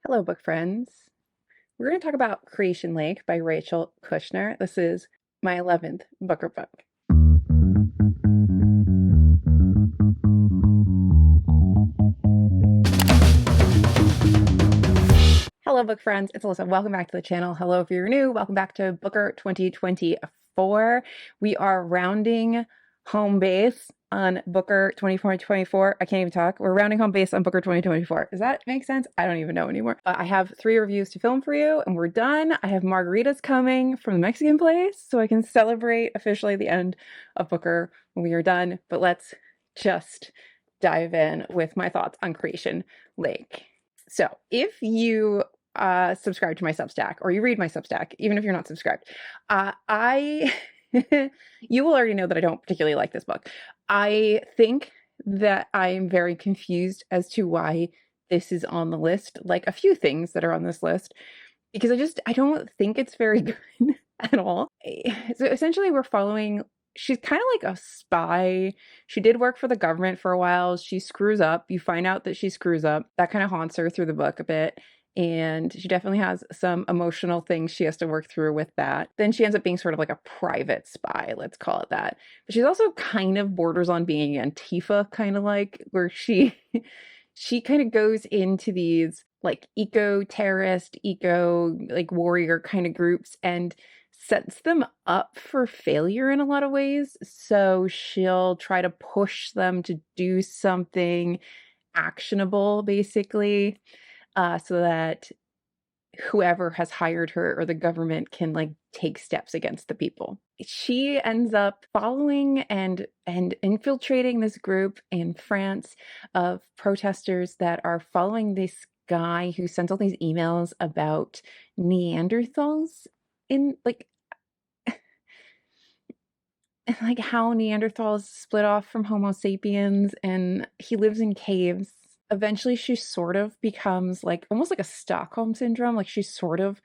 Hello, book friends. We're going to talk about Creation Lake by Rachel Kushner. This is my 11th Booker book. Hello, book friends. It's Alyssa. Welcome back to the channel. Hello, if you're new. Welcome back to Booker 2024. We are rounding home base on Booker 2024. I can't even talk. We're rounding home base on Booker 2024. Does that make sense? I don't even know anymore. I have 3 reviews to film for you, and we're done. I have margaritas coming from the Mexican place, so I can celebrate officially the end of Booker when we are done. But let's just dive in with my thoughts on Creation Lake. So if you subscribe to my Substack, or you read my Substack, even if you're not subscribed, you will already know that I don't particularly like this book. I think that I'm very confused as to why this is on the list, like a few things that are on this list, because I don't think it's very good at all. So essentially we're following, she's kind of like a spy. She did work for the government for a while. She screws up. You find out that she screws up. That kind of haunts her through the book a bit. And she definitely has some emotional things she has to work through with that. Then she ends up being sort of like a private spy, let's call it that. But she's also kind of borders on being Antifa, kind of like, where she she kind of goes into these like eco-terrorist, like warrior kind of groups and sets them up for failure in a lot of ways. So she'll try to push them to do something actionable, basically, so that whoever has hired her or the government can like take steps against the people. She ends up following and infiltrating this group in France of protesters that are following this guy who sends all these emails about Neanderthals in like how Neanderthals split off from Homo sapiens, and he lives in caves. Eventually she sort of becomes like almost like a Stockholm syndrome, like she sort of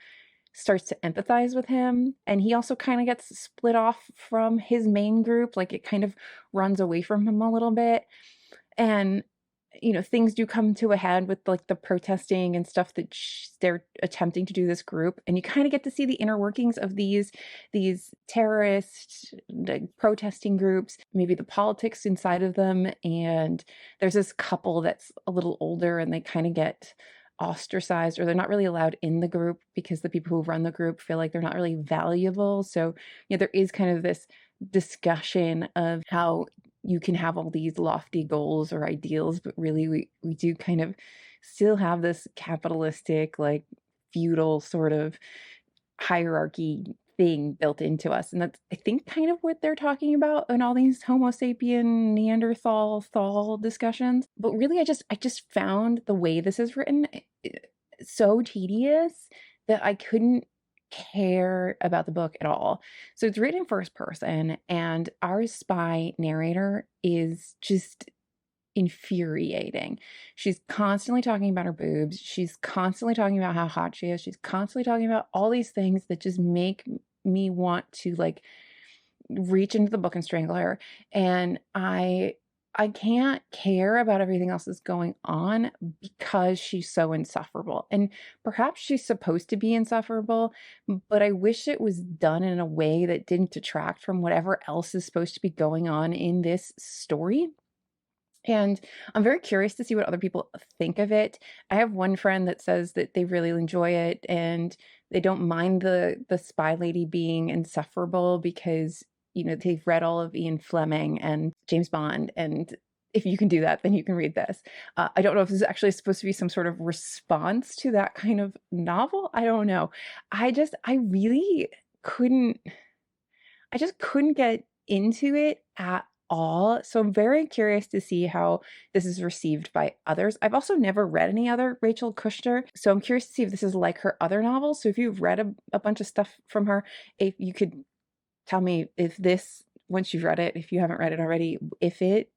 starts to empathize with him, and he also kind of gets split off from his main group, like it kind of runs away from him a little bit. And things do come to a head with like the protesting and stuff that they're attempting to do, this group, and you kind of get to see the inner workings of these terrorist like, protesting groups, maybe the politics inside of them. And there's this couple that's a little older, and they kind of get ostracized, or they're not really allowed in the group because the people who run the group feel like they're not really valuable. So there is kind of this discussion of how you can have all these lofty goals or ideals, but really we do kind of still have this capitalistic, like feudal sort of hierarchy thing built into us. And that's, I think, kind of what they're talking about in all these Homo sapien Neanderthal thal discussions. But really, I just found the way this is written so tedious that I couldn't care about the book at all. So it's written in first person, and our spy narrator is just infuriating. She's constantly talking about her boobs. She's constantly talking about how hot she is. She's constantly talking about all these things that just make me want to like reach into the book and strangle her. And I can't care about everything else that's going on because she's so insufferable. And perhaps she's supposed to be insufferable, but I wish it was done in a way that didn't detract from whatever else is supposed to be going on in this story. And I'm very curious to see what other people think of it. I have one friend that says that they really enjoy it, and they don't mind the spy lady being insufferable because they've read all of Ian Fleming and James Bond, and if you can do that, then you can read this. I don't know if this is actually supposed to be some sort of response to that kind of novel. I don't know. I really couldn't, I just couldn't get into it at all. So I'm very curious to see how this is received by others. I've also never read any other Rachel Kushner, so I'm curious to see if this is like her other novels. So if you've read a bunch of stuff from her, if you could tell me if this, once you've read it, if you haven't read it already, if it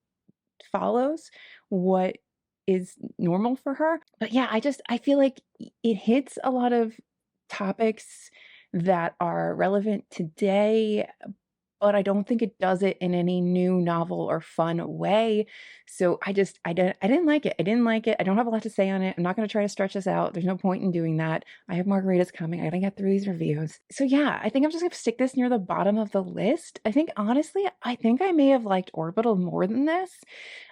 follows what is normal for her. But yeah, I feel like it hits a lot of topics that are relevant today, but I don't think it does it in any new, novel, or fun way. So I didn't like it. I didn't like it. I don't have a lot to say on it. I'm not going to try to stretch this out. There's no point in doing that. I have margaritas coming. I got to get through these reviews. So yeah, I think I'm just going to stick this near the bottom of the list. I think honestly, I think I may have liked Orbital more than this.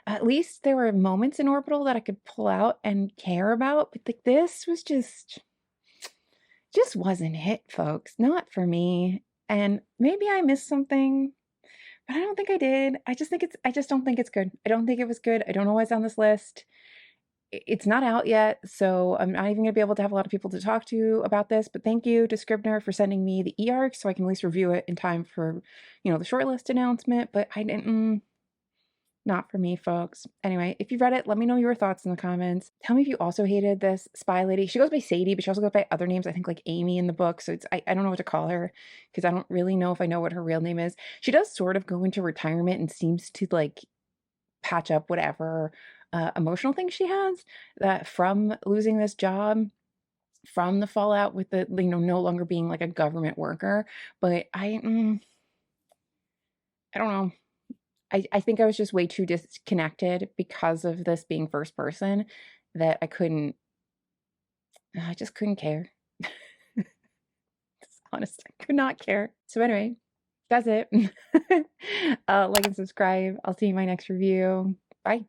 At least there were moments in Orbital that I could pull out and care about, but like this was just wasn't it, folks. Not for me. And maybe I missed something, but I don't think I did. I just don't think it's good. I don't think it was good. I don't know why it's on this list. It's not out yet, so I'm not even gonna be able to have a lot of people to talk to about this. But thank you to Scribner for sending me the e-arc so I can at least review it in time for, the shortlist announcement. But I didn't. Not for me, folks. Anyway, if you read it, let me know your thoughts in the comments. Tell me if you also hated this spy lady. She goes by Sadie, but she also goes by other names. I think like Amy in the book. So I don't know what to call her because I don't really know if I know what her real name is. She does sort of go into retirement and seems to like patch up whatever emotional thing she has from losing this job, from the fallout with the no longer being like a government worker. But I don't know. I think I was just way too disconnected because of this being first person that I just couldn't care. Honestly, I could not care. So anyway, that's it. Like and subscribe. I'll see you in my next review. Bye.